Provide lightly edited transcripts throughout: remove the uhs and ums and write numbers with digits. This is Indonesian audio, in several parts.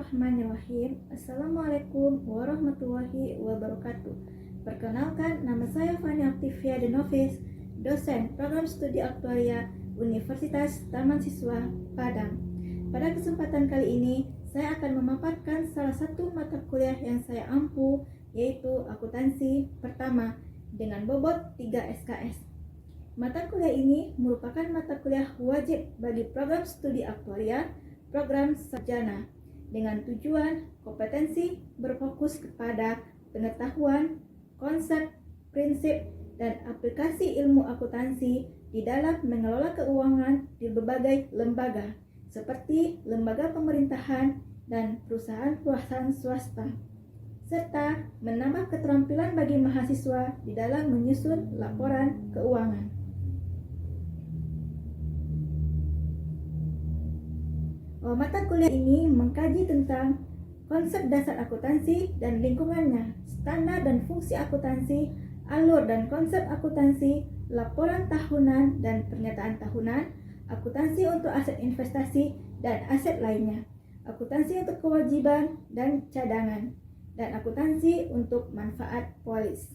Bismillahirrahmanirrahim. Assalamualaikum warahmatullahi wabarakatuh. Perkenalkan, nama saya Fani Aktivia Denovis, dosen program studi aktuaria Universitas Taman Siswa Padang. Pada kesempatan kali ini, saya akan memaparkan salah satu mata kuliah yang saya ampu, yaitu akuntansi pertama dengan bobot 3 SKS. Mata kuliah ini merupakan mata kuliah wajib bagi program studi aktuaria program sarjana dengan tujuan kompetensi berfokus kepada pengetahuan, konsep, prinsip, dan aplikasi ilmu akuntansi di dalam mengelola keuangan di berbagai lembaga seperti lembaga pemerintahan dan perusahaan-perusahaan swasta, serta menambah keterampilan bagi mahasiswa di dalam menyusun laporan keuangan. Mata kuliah ini mengkaji tentang konsep dasar akuntansi dan lingkungannya, standar dan fungsi akuntansi, alur dan konsep akuntansi, laporan tahunan dan pernyataan tahunan, akuntansi untuk aset investasi dan aset lainnya, akuntansi untuk kewajiban dan cadangan, dan akuntansi untuk manfaat polis.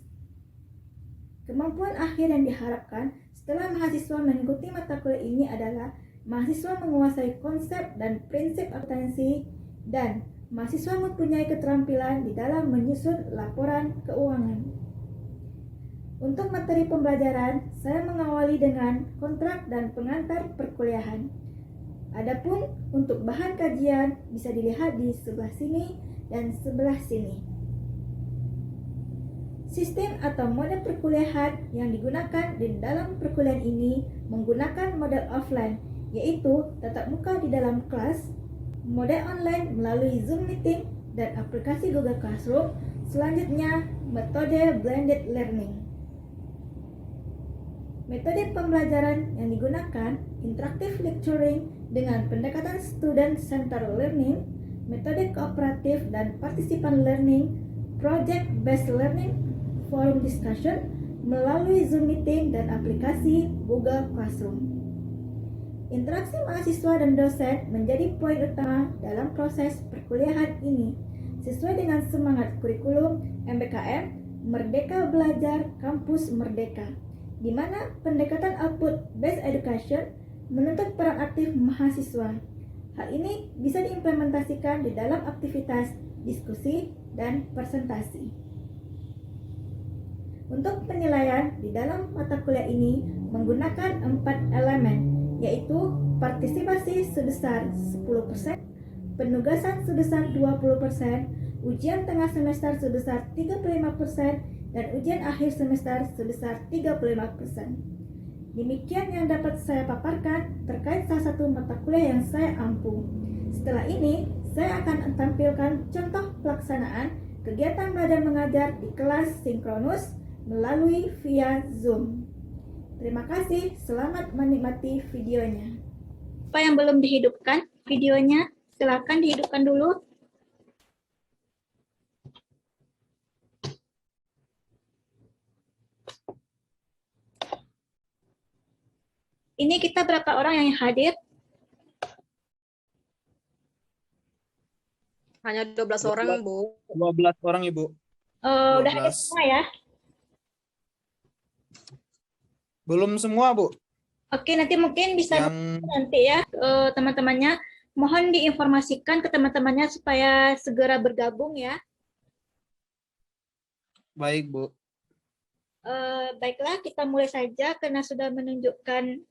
Kemampuan akhir yang diharapkan setelah mahasiswa mengikuti mata kuliah ini adalah mahasiswa menguasai konsep dan prinsip akuntansi, dan mahasiswa mempunyai keterampilan di dalam menyusun laporan keuangan. Untuk materi pembelajaran, saya mengawali dengan kontrak dan pengantar perkuliahan. Adapun untuk bahan kajian bisa dilihat di sebelah sini dan sebelah sini. Sistem atau model perkuliahan yang digunakan di dalam perkuliahan ini menggunakan model offline, yaitu tatap muka di dalam kelas, model online melalui Zoom meeting dan aplikasi Google Classroom. Selanjutnya, metode blended learning. Metode pembelajaran yang digunakan interactive lecturing dengan pendekatan student centered learning, metode kooperatif dan participan learning, project based learning, forum discussion melalui Zoom meeting dan aplikasi Google Classroom. Interaksi mahasiswa dan dosen menjadi poin utama dalam proses perkuliahan ini, sesuai dengan semangat kurikulum MBKM Merdeka Belajar Kampus Merdeka, di mana pendekatan output based education menuntut peran aktif mahasiswa. Hal ini bisa diimplementasikan di dalam aktivitas diskusi dan presentasi. Untuk penilaian di dalam mata kuliah ini menggunakan 4 elemen, yaitu partisipasi sebesar 10%, penugasan sebesar 20%, ujian tengah semester sebesar 35%, dan ujian akhir semester sebesar 35%. Demikian yang dapat saya paparkan terkait salah satu mata kuliah yang saya ampu. Setelah ini, saya akan tampilkan contoh pelaksanaan kegiatan belajar mengajar di kelas sinkronus melalui via Zoom. Terima kasih, selamat menikmati videonya. Apa yang belum dihidupkan videonya, silakan dihidupkan dulu. Ini kita berapa orang yang hadir? Hanya 12 orang, Bu. 12 orang, Ibu. Udah hadir semua ya? Belum semua, Bu. Oke, nanti mungkin bisa nanti ya teman-temannya. Mohon diinformasikan ke teman-temannya supaya segera bergabung ya. Baik, Bu. Baiklah, kita mulai saja karena sudah menunjukkan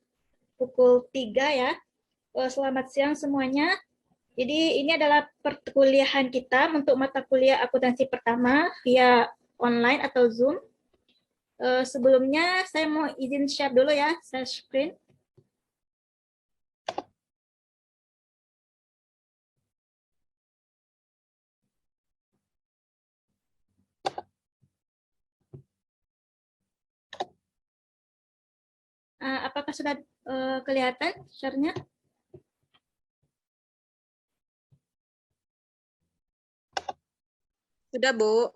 pukul 3 ya. Selamat siang semuanya. Jadi ini adalah perkuliahan kita untuk mata kuliah akuntansi pertama via online atau Zoom. Sebelumnya saya mau izin share dulu ya, share screen. Apakah sudah kelihatan share-nya? Sudah, Bu.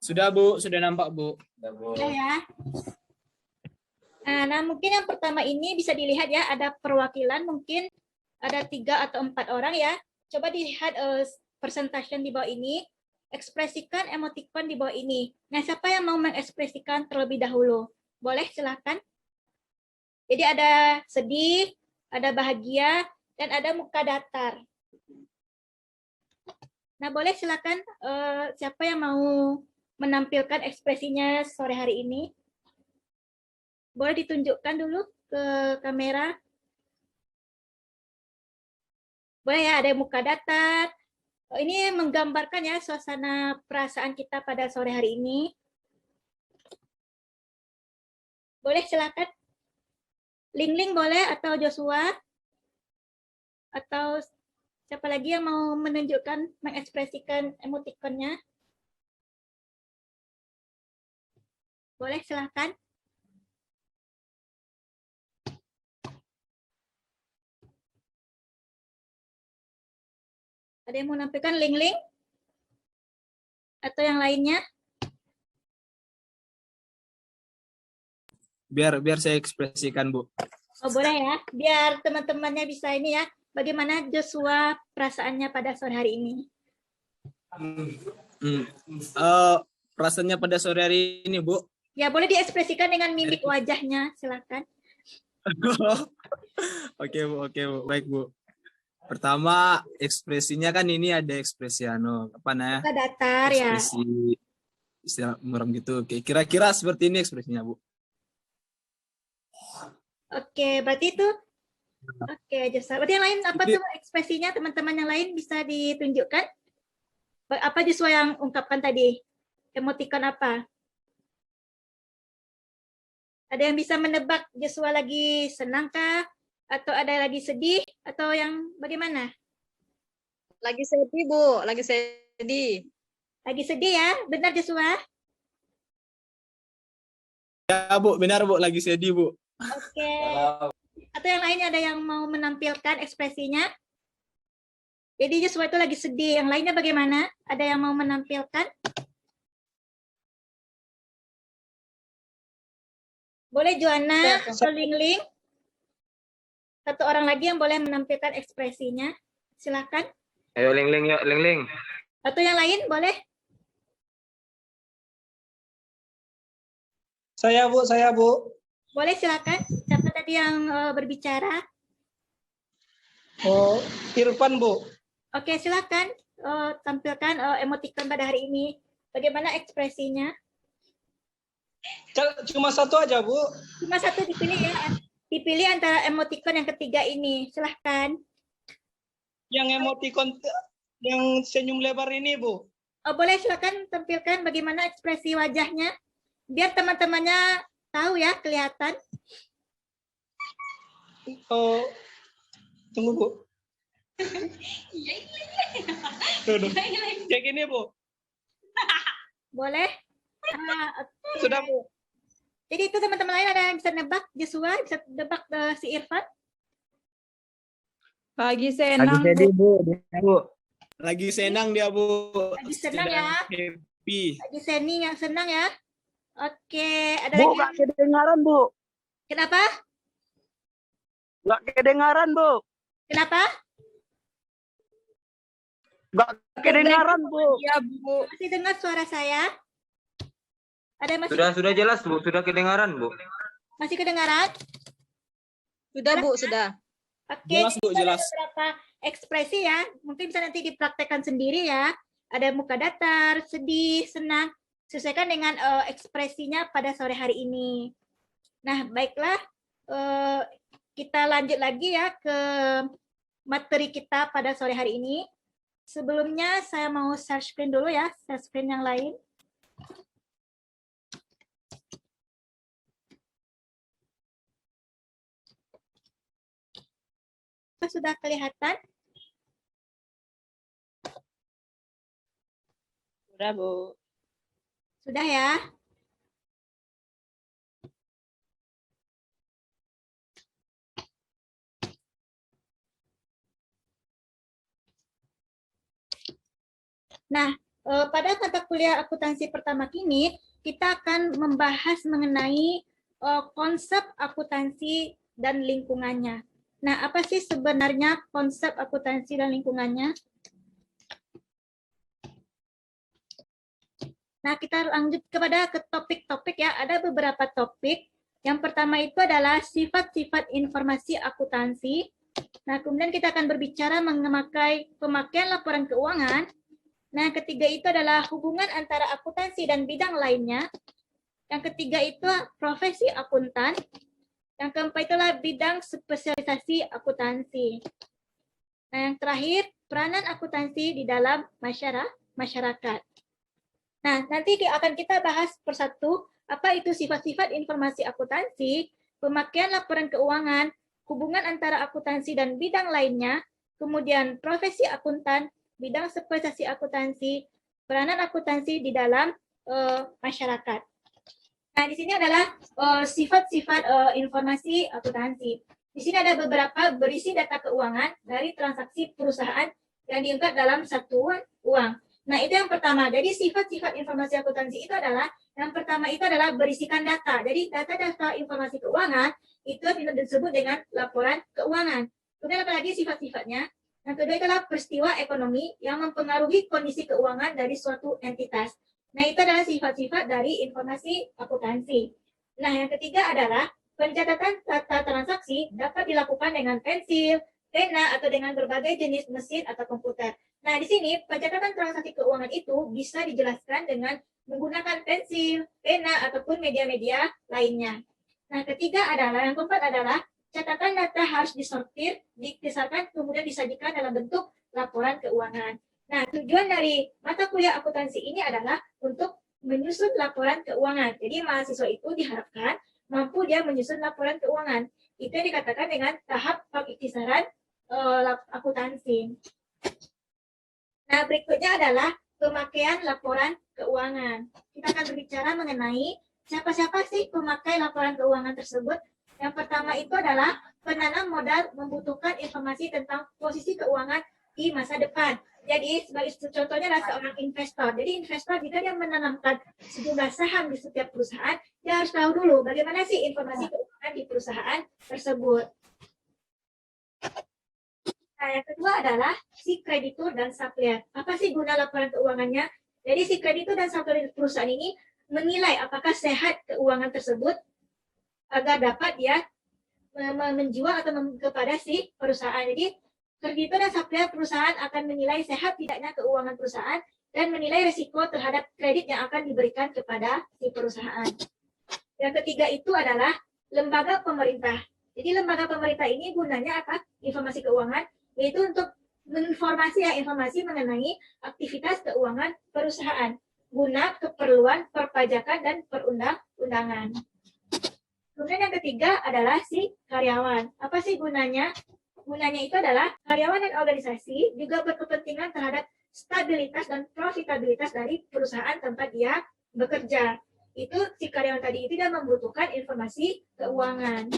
Sudah, Bu. Sudah nampak, Bu. Sudah ya. Nah, mungkin yang pertama ini bisa dilihat ya, ada perwakilan, mungkin ada 3 atau 4 orang ya. Coba dilihat presentation di bawah ini, ekspresikan emoticon di bawah ini. Nah, siapa yang mau mengekspresikan terlebih dahulu? Boleh, silakan. Jadi ada sedih, ada bahagia, dan ada muka datar. Nah, boleh silakan siapa yang mau menampilkan ekspresinya sore hari ini? Boleh ditunjukkan dulu ke kamera. Boleh ya, ada muka datar. Ini menggambarkan ya suasana perasaan kita pada sore hari ini. Boleh silakan. Ling boleh atau Joshua? Atau siapa lagi yang mau menunjukkan, mengekspresikan emotikonnya? Boleh silakan. Ada yang mau menampilkan Ling? Atau yang lainnya? Biar saya ekspresikan, Bu. Oh, boleh ya, biar teman-temannya bisa ini ya. Bagaimana Joshua perasaannya pada sore hari ini? Perasaannya pada sore hari ini, Bu. Ya, boleh diekspresikan dengan mimik wajahnya, silakan. Oke, Bu. Baik, Bu. Pertama, ekspresinya kan ini ada ekspresi Muka datar ya. Ekspresi istilah muram gitu. Oke, kira-kira seperti ini ekspresinya, Bu. Oke, berarti itu. Oke, Joshua. Berarti yang lain apa tuh ekspresinya, teman-teman yang lain bisa ditunjukkan? Apa Joshua yang ungkapkan tadi? Emoticon apa? Ada yang bisa menebak Joshua lagi senang kah? Atau ada lagi sedih? Atau yang bagaimana? Lagi sedih, Bu. Lagi sedih. Lagi sedih ya? Benar Joshua? Ya, Bu. Benar, Bu. Lagi sedih, Bu. Oke. Atau yang lainnya ada yang mau menampilkan ekspresinya? Jadi Joshua itu lagi sedih. Yang lainnya bagaimana? Ada yang mau menampilkan? Boleh Joanna atau Ling? Satu orang lagi yang boleh menampilkan ekspresinya. Silakan. Ayo Ling, yuk Ling. Atau yang lain boleh? Saya Bu. Boleh silakan. Siapa tadi yang berbicara? Oh, Irfan Bu. Oke, silakan tampilkan emoticon pada hari ini. Bagaimana ekspresinya? Cuma satu aja Bu. Cuma satu dipilih ya. Dipilih antara emoticon yang ketiga ini. Silahkan. Yang emoticon yang senyum lebar ini Bu. Oh, boleh silakan tampilkan bagaimana ekspresi wajahnya. Biar teman-temannya tahu ya, kelihatan. Oh, tunggu Bu. Tuh. Kayak gini Bu. Boleh? Okay. Sudah Bu. Jadi itu teman-teman lain ada yang bisa nebak Joshua, bisa nebak si Irfan? Lagi senang, Lagi sedih, Bu. Lagi senang dia, Bu. Lagi senang ya. Happy. Lagi senang yang senang ya. Oke, ada Bu, lagi. gak kedengaran, Bu. Kenapa? Gak kedengaran, Bu. Kenapa? Gak kedengaran, Bu. Iya, Bu. Masih dengar suara saya? Ada masih Sudah jelas, Bu. Sudah kedengaran, Bu. masih kedengaran? Sudah, Bu, sudah. Oke, Jelas, Bu, jadi ada jelas. beberapa ekspresi ya. Mungkin bisa nanti dipraktekkan sendiri ya. Ada muka datar, sedih, senang. Sesuaikan dengan ekspresinya pada sore hari ini. Nah, baiklah. Kita lanjut lagi ya ke materi kita pada sore hari ini. Sebelumnya saya mau share screen dulu ya, share screen yang lain. Sudah kelihatan? Sudah, Bu. Sudah ya? Nah, pada mata kuliah akuntansi pertama kini, kita akan membahas mengenai konsep akuntansi dan lingkungannya. Nah, apa sih sebenarnya konsep akuntansi dan lingkungannya? Nah, kita lanjut ke topik-topik ya. Ada beberapa topik. Yang pertama itu adalah sifat-sifat informasi akuntansi. Nah, kemudian kita akan berbicara mengenai pemakaian laporan keuangan. Nah, ketiga itu adalah hubungan antara akuntansi dan bidang lainnya. Yang ketiga itu profesi akuntan. Yang keempat itulah bidang spesialisasi akuntansi. Nah, yang terakhir, peranan akuntansi di dalam masyarakat. Nah, nanti akan kita bahas persatu, apa itu sifat-sifat informasi akuntansi, pemakaian laporan keuangan, hubungan antara akuntansi dan bidang lainnya, kemudian profesi akuntan, bidang spesialisasi akuntansi, peranan akuntansi di dalam masyarakat. Nah, di sini adalah sifat-sifat informasi akuntansi. Di sini ada beberapa berisi data keuangan dari transaksi perusahaan yang diungkap dalam satuan uang. Nah, itu yang pertama. Jadi sifat-sifat informasi akuntansi itu adalah, yang pertama itu adalah berisikan data. Jadi data-data informasi keuangan itu disebut dengan laporan keuangan. Kemudian apalagi sifat-sifatnya? Yang kedua adalah peristiwa ekonomi yang mempengaruhi kondisi keuangan dari suatu entitas. Nah, itu adalah sifat-sifat dari informasi akuntansi. Nah, yang ketiga adalah pencatatan data transaksi dapat dilakukan dengan pensil, pena, atau dengan berbagai jenis mesin atau komputer. Nah, di sini pencatatan transaksi keuangan itu bisa dijelaskan dengan menggunakan pensil, pena, ataupun media-media lainnya. Nah, yang keempat adalah catatan data harus disortir, dikisarkan, kemudian disajikan dalam bentuk laporan keuangan. Nah, tujuan dari mata kuliah akuntansi ini adalah untuk menyusun laporan keuangan. Jadi, mahasiswa itu diharapkan mampu dia menyusun laporan keuangan. Itu yang dikatakan dengan tahap pengiktisaran akuntansi. Nah, berikutnya adalah pemakaian laporan keuangan. Kita akan berbicara mengenai siapa-siapa sih pemakai laporan keuangan tersebut. Yang pertama itu adalah penanam modal membutuhkan informasi tentang posisi keuangan di masa depan. Jadi, sebagai contohnya adalah seorang investor. Jadi, investor jika dia menanamkan sejumlah saham di setiap perusahaan, dia harus tahu dulu bagaimana sih informasi keuangan di perusahaan tersebut. Nah, yang kedua adalah si kreditur dan supplier. Apa sih guna laporan keuangannya? Jadi si kreditur dan supplier perusahaan ini menilai apakah sehat keuangan tersebut agar dapat dia menjual atau kepada si perusahaan. Jadi kreditur dan supplier perusahaan akan menilai sehat tidaknya keuangan perusahaan dan menilai risiko terhadap kredit yang akan diberikan kepada si perusahaan. Yang ketiga itu adalah lembaga pemerintah. Jadi lembaga pemerintah ini gunanya apa? Informasi keuangan, yaitu untuk informasi mengenai aktivitas keuangan perusahaan guna keperluan perpajakan dan perundang-undangan. Kemudian yang ketiga adalah si karyawan. Apa sih gunanya? Gunanya itu adalah karyawan dan organisasi juga berkepentingan terhadap stabilitas dan profitabilitas dari perusahaan tempat dia bekerja. Itu si karyawan tadi itu dia membutuhkan informasi keuangan.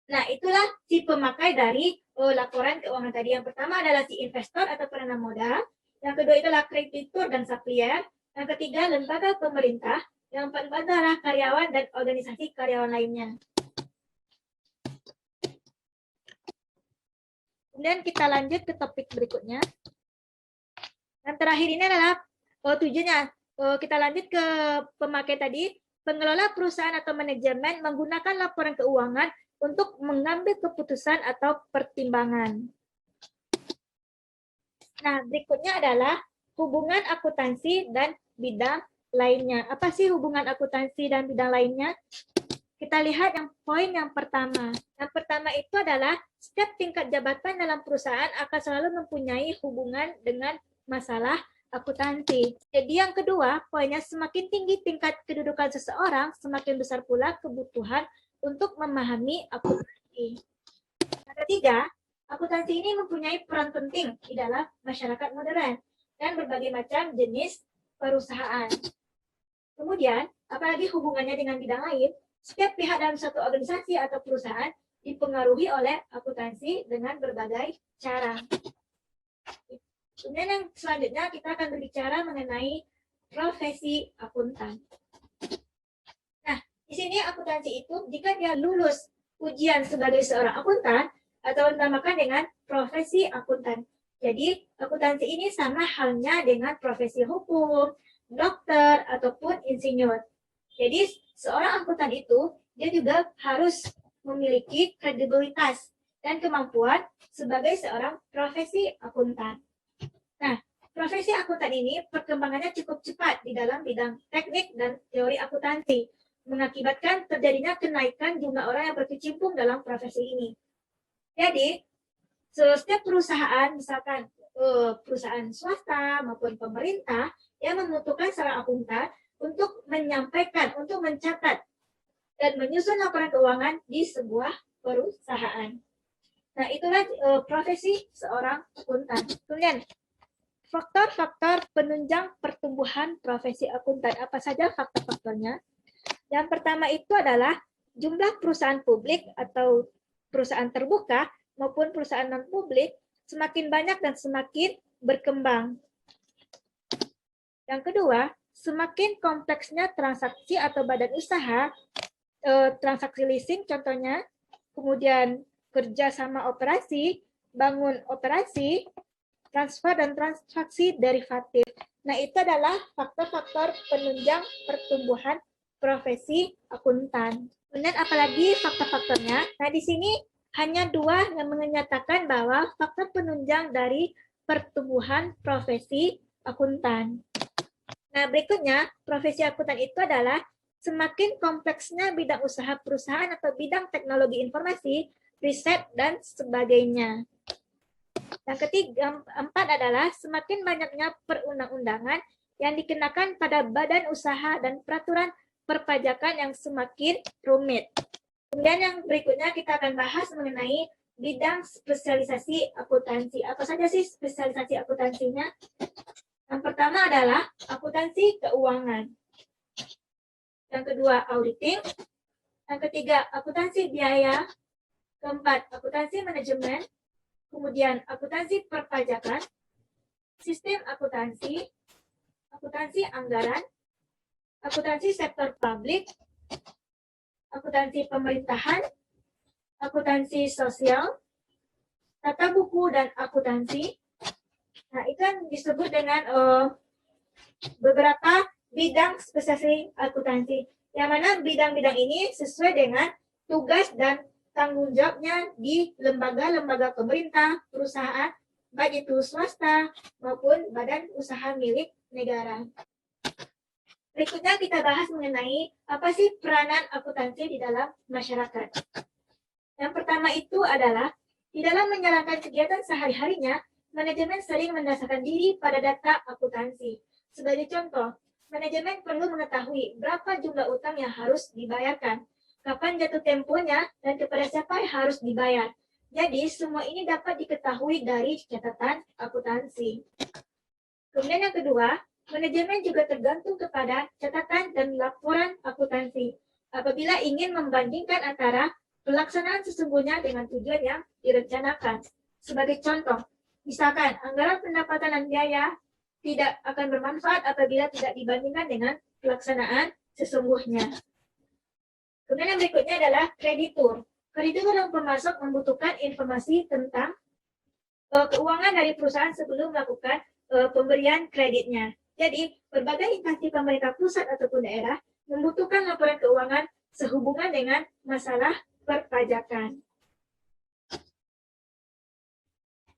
Nah, itulah si pemakai dari laporan keuangan tadi. Yang pertama adalah si investor atau penanam modal. Yang kedua itulah kreditur dan supplier. Yang ketiga, lembaga pemerintah. Yang keempat adalah karyawan dan organisasi karyawan lainnya. Kemudian kita lanjut ke topik berikutnya. Yang terakhir ini adalah tujuannya. Kita lanjut ke pemakai tadi. Pengelola perusahaan atau manajemen menggunakan laporan keuangan untuk mengambil keputusan atau pertimbangan. Nah, berikutnya adalah hubungan akuntansi dan bidang lainnya. Apa sih hubungan akuntansi dan bidang lainnya? Kita lihat poin yang pertama. Yang pertama itu adalah setiap tingkat jabatan dalam perusahaan akan selalu mempunyai hubungan dengan masalah akuntansi. Jadi yang kedua, poinnya semakin tinggi tingkat kedudukan seseorang, semakin besar pula kebutuhan untuk memahami akuntansi. Yang ketiga, akuntansi ini mempunyai peran penting di dalam masyarakat modern dan berbagai macam jenis perusahaan. Kemudian, apalagi hubungannya dengan bidang lain, setiap pihak dalam satu organisasi atau perusahaan dipengaruhi oleh akuntansi dengan berbagai cara. Kemudian yang selanjutnya kita akan berbicara mengenai profesi akuntan. Nah, di sini akuntansi itu jika dia lulus ujian sebagai seorang akuntan atau dinamakan dengan profesi akuntan. Jadi, akuntansi ini sama halnya dengan profesi hukum, dokter, ataupun insinyur. Jadi, seorang akuntan itu, dia juga harus memiliki kredibilitas dan kemampuan sebagai seorang profesi akuntan. Nah, profesi akuntan ini perkembangannya cukup cepat di dalam bidang teknik dan teori akuntansi, mengakibatkan terjadinya kenaikan jumlah orang yang berkecimpung dalam profesi ini. Jadi, setiap perusahaan, misalkan perusahaan swasta maupun pemerintah, yang membutuhkan seorang akuntan untuk menyampaikan, untuk mencatat, dan menyusun laporan keuangan di sebuah perusahaan. Nah, itulah profesi seorang akuntan. Kemudian, faktor-faktor penunjang pertumbuhan profesi akuntan. Apa saja faktor-faktornya? Yang pertama itu adalah jumlah perusahaan publik atau perusahaan terbuka maupun perusahaan non-publik semakin banyak dan semakin berkembang. Yang kedua, semakin kompleksnya transaksi atau badan usaha, transaksi leasing contohnya, kemudian kerja sama operasi, bangun operasi, transfer dan transaksi derivatif. Nah, itu adalah faktor-faktor penunjang pertumbuhan profesi akuntan. Kemudian apalagi faktor-faktornya? Nah, di sini hanya dua yang menyatakan bahwa faktor penunjang dari pertumbuhan profesi akuntan. Nah, berikutnya, profesi akuntan itu adalah semakin kompleksnya bidang usaha perusahaan atau bidang teknologi informasi, riset, dan sebagainya. Yang ketiga, empat adalah semakin banyaknya perundang-undangan yang dikenakan pada badan usaha dan peraturan perpajakan yang semakin rumit. Kemudian yang berikutnya kita akan bahas mengenai bidang spesialisasi akuntansi. Apa saja sih spesialisasi akuntansinya? Yang pertama adalah akuntansi keuangan. Yang kedua, auditing. Yang ketiga, akuntansi biaya. Keempat, akuntansi manajemen. Kemudian, akuntansi perpajakan. Sistem akuntansi. Akuntansi anggaran. Akuntansi sektor publik. Akuntansi pemerintahan, akuntansi sosial, tata buku, dan akuntansi. Nah, itu yang disebut dengan beberapa bidang spesialisasi akuntansi. Yang mana bidang-bidang ini sesuai dengan tugas dan tanggung jawabnya di lembaga-lembaga pemerintah, perusahaan, baik itu swasta maupun badan usaha milik negara. Berikutnya kita bahas mengenai apa sih peranan akuntansi di dalam masyarakat. Yang pertama itu adalah di dalam menjalankan kegiatan sehari-harinya, manajemen sering mendasarkan diri pada data akuntansi. Sebagai contoh, manajemen perlu mengetahui berapa jumlah utang yang harus dibayarkan, kapan jatuh temponya, dan kepada siapa yang harus dibayar. Jadi semua ini dapat diketahui dari catatan akuntansi. Kemudian yang kedua, manajemen juga tergantung kepada catatan dan laporan akuntansi apabila ingin membandingkan antara pelaksanaan sesungguhnya dengan tujuan yang direncanakan. Sebagai contoh, misalkan anggaran pendapatan dan biaya tidak akan bermanfaat apabila tidak dibandingkan dengan pelaksanaan sesungguhnya. Kemudian yang berikutnya adalah kreditur. Kreditur yang pemasok membutuhkan informasi tentang keuangan dari perusahaan sebelum melakukan pemberian kreditnya. Jadi, berbagai instansi pemerintah pusat ataupun daerah membutuhkan laporan keuangan sehubungan dengan masalah perpajakan.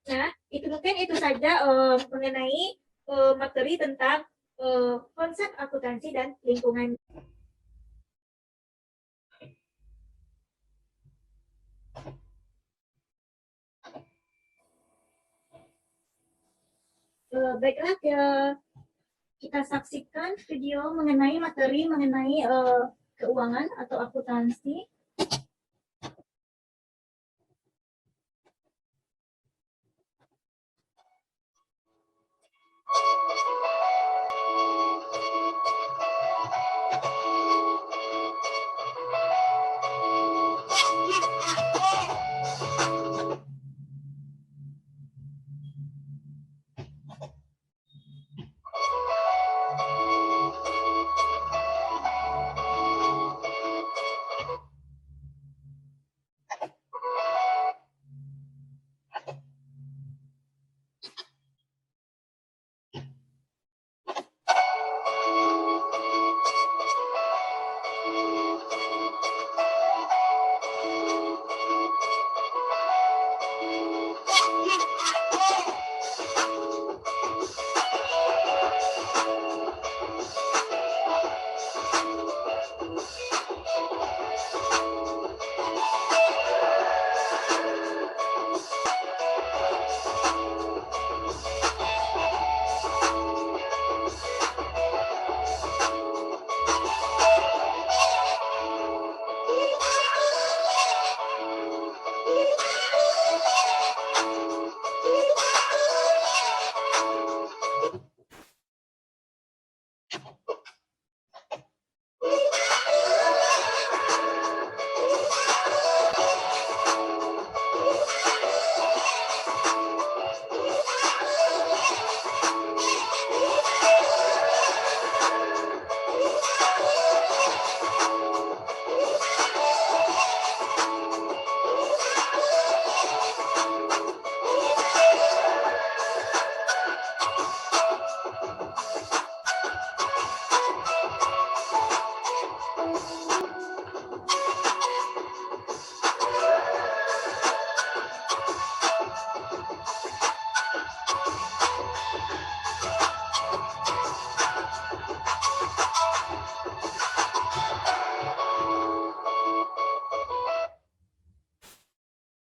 Nah, mungkin itu saja mengenai materi tentang konsep akuntansi dan lingkungan. Baiklah, kita saksikan video mengenai materi mengenai keuangan atau akuntansi.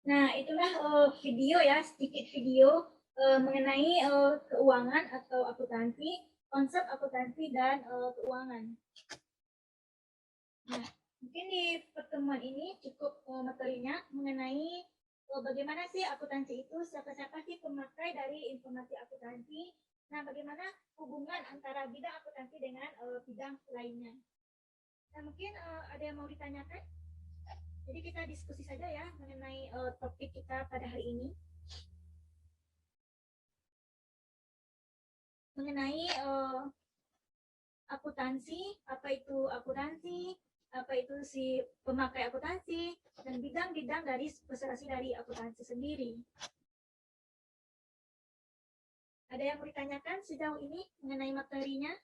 Nah, itulah video ya, sedikit video mengenai keuangan atau akuntansi, konsep akuntansi dan keuangan. Nah, mungkin di pertemuan ini cukup materinya mengenai bagaimana sih akuntansi itu, siapa-siapa sih pemakai dari informasi akuntansi, nah bagaimana hubungan antara bidang akuntansi dengan bidang lainnya. Nah, mungkin ada yang mau ditanyakan? Jadi kita diskusi saja ya mengenai topik kita pada hari ini. Mengenai akuntansi, apa itu akuntansi, apa itu si pemakai akuntansi, dan bidang-bidang dari spesialisasi dari akuntansi sendiri. Ada yang mau ditanyakan sejauh ini mengenai materinya?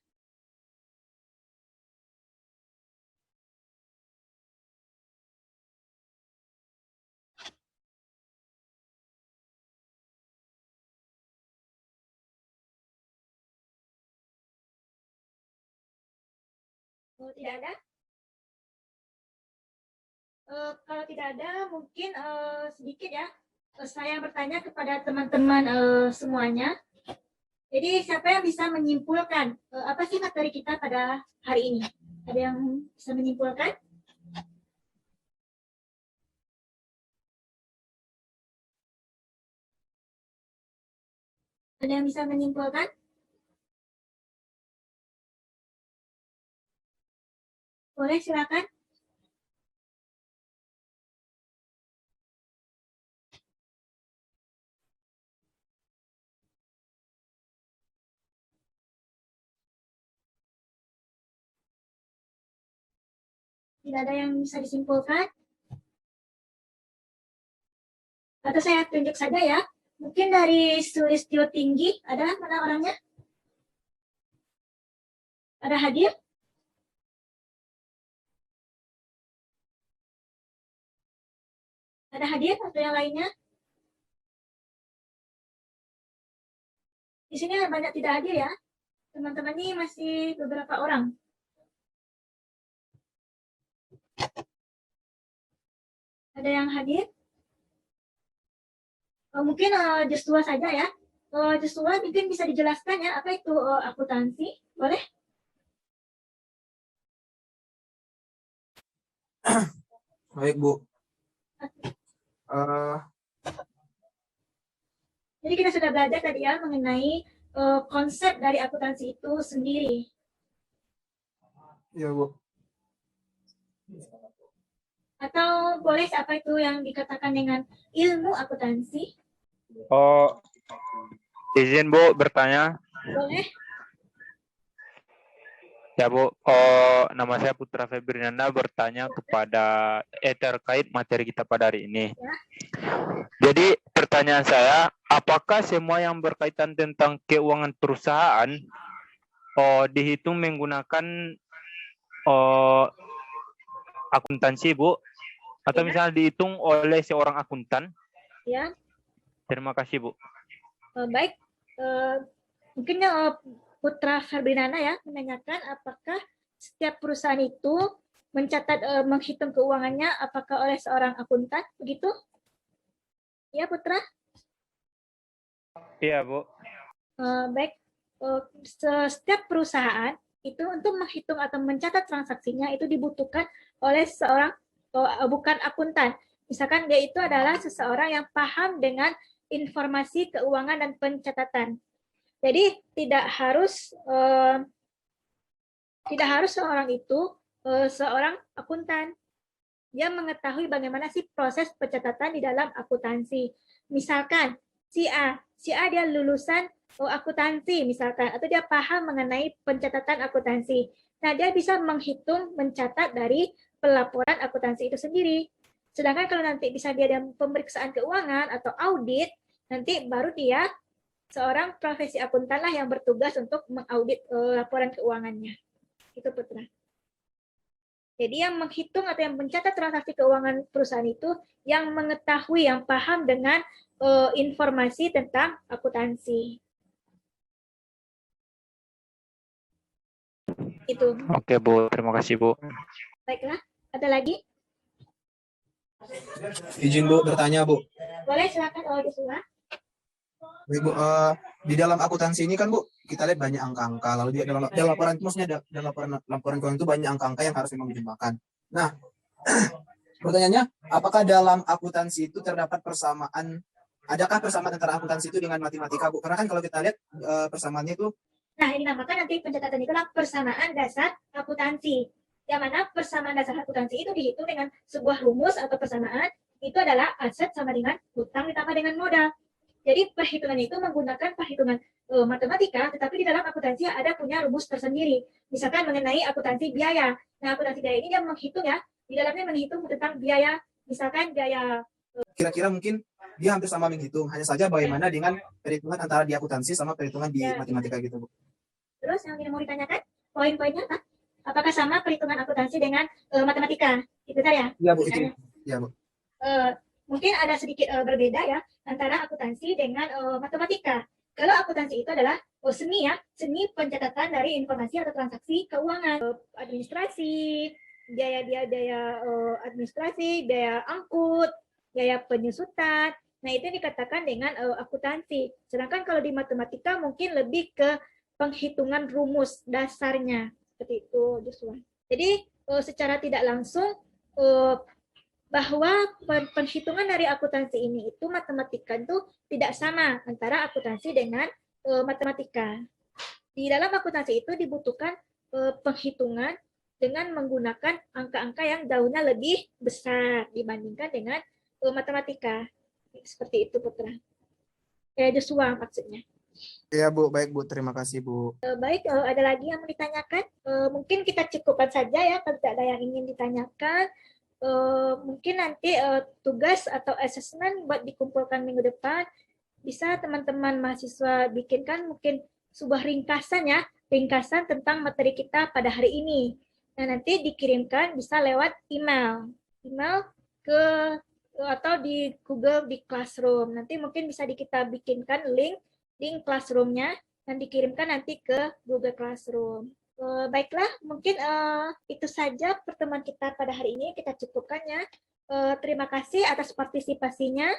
Oh, tidak ada? Kalau tidak ada, mungkin sedikit ya. Saya bertanya kepada teman-teman semuanya. Jadi siapa yang bisa menyimpulkan apa sih materi kita pada hari ini? Ada yang bisa menyimpulkan? Ada yang bisa menyimpulkan? Boleh, silakan. Tidak ada yang bisa disimpulkan? Atau saya tunjuk saja ya. Mungkin dari Sulistyo Tinggi, ada mana orangnya? Ada hadir? Ada hadir atau yang lainnya? Di sini banyak tidak hadir ya. Teman-teman ini masih beberapa orang. Ada yang hadir? Mungkin Joshua saja ya. Joshua mungkin bisa dijelaskan ya apa itu akuntansi, boleh? Baik, Bu. Jadi kita sudah belajar tadi ya mengenai konsep dari akuntansi itu sendiri. Ya, Bu. Atau boleh apa itu yang dikatakan dengan ilmu akuntansi? Oh, izin Bu bertanya. Boleh? Ya Bu, oh, nama saya Putra Febrianda bertanya kepada terkait materi kita pada hari ini. Ya. Jadi pertanyaan saya, apakah semua yang berkaitan tentang keuangan perusahaan dihitung menggunakan akuntansi Bu? Atau Ya. misalnya dihitung oleh seorang akuntan? Ya. Terima kasih Bu. Baik. Mungkin Putra Febriana ya menanyakan apakah setiap perusahaan itu mencatat menghitung keuangannya apakah oleh seorang akuntan, begitu? Ya Putra? Iya Bu. Baik. Setiap perusahaan itu untuk menghitung atau mencatat transaksinya itu dibutuhkan oleh seorang bukan akuntan. Misalkan dia itu adalah seseorang yang paham dengan informasi keuangan dan pencatatan. Jadi tidak harus seorang itu seorang akuntan. Dia mengetahui bagaimana sih proses pencatatan di dalam akuntansi. Misalkan si A dia lulusan akuntansi misalkan, atau dia paham mengenai pencatatan akuntansi. Nah, dia bisa menghitung, mencatat dari pelaporan akuntansi itu sendiri. Sedangkan kalau nanti bisa dia ada pemeriksaan keuangan atau audit, nanti baru dia seorang profesi akuntan lah yang bertugas untuk mengaudit laporan keuangannya. Itu Putra. Jadi yang menghitung atau yang mencatat transaksi keuangan perusahaan itu yang mengetahui, yang paham dengan informasi tentang akuntansi. Itu. Oke Bu, terima kasih Bu. Baiklah, ada lagi? Izin Bu bertanya, Bu. Boleh silakan Joshua. Baik, Bu. Di dalam akuntansi ini kan Bu, kita lihat banyak angka-angka. Lalu di dalam laporan itu maksudnya dalam laporan keuangan itu banyak angka-angka yang harus memang dijembatkan. Nah, pertanyaannya, apakah dalam akuntansi itu terdapat persamaan? Adakah persamaan antara akuntansi itu dengan matematika, Bu? Karena kan kalau kita lihat persamaannya itu. Nah, ini dinamakan nanti pencatatan itulah persamaan dasar akuntansi. Yang mana persamaan dasar akuntansi itu dihitung dengan sebuah rumus atau persamaan, itu adalah aset sama dengan hutang ditambah dengan modal. Jadi perhitungan itu menggunakan perhitungan matematika, tetapi di dalam akuntansi ada punya rumus tersendiri. Misalkan mengenai akuntansi biaya. Nah, akuntansi biaya ini dia menghitung ya, di dalamnya menghitung tentang biaya, misalkan biaya. Kira-kira mungkin dia hampir sama menghitung, hanya saja bagaimana dengan perhitungan antara di akuntansi sama perhitungan di matematika gitu, Bu. Terus yang mau ditanyakan, poin-poinnya apa? Apakah sama perhitungan akuntansi dengan matematika? Itu ya? Iya, Bu, itu. Iya, Bu. Mungkin ada sedikit berbeda ya antara akuntansi dengan matematika. Kalau akuntansi itu adalah seni ya, seni pencatatan dari informasi atau transaksi keuangan, administrasi, biaya administrasi, biaya angkut, biaya penyusutan. Nah, itu dikatakan dengan akuntansi. Sedangkan kalau di matematika mungkin lebih ke penghitungan rumus dasarnya. Seperti itu, Joshua. Jadi, secara tidak langsung bahwa perhitungan dari akuntansi ini itu matematika itu tidak sama antara akuntansi dengan matematika. Di dalam akuntansi itu dibutuhkan penghitungan dengan menggunakan angka-angka yang jauhnya lebih besar dibandingkan dengan matematika. Seperti itu, Putra. Joshua maksudnya. Ya, Bu. Baik, Bu. Terima kasih, Bu. Baik, ada lagi yang mau ditanyakan? Mungkin kita cukupkan saja ya, kalau tidak ada yang ingin ditanyakan. Mungkin nanti tugas atau assessment buat dikumpulkan minggu depan. Bisa teman-teman mahasiswa bikinkan mungkin sebuah ringkasan ya, ringkasan tentang materi kita pada hari ini. Nah, nanti dikirimkan bisa lewat email ke atau di Google di Classroom. Nanti mungkin bisa kita bikinkan link Classroom-nya dan dikirimkan nanti ke Google Classroom. Baiklah, mungkin itu saja pertemuan kita pada hari ini. Kita cukupkan ya. Terima kasih atas partisipasinya.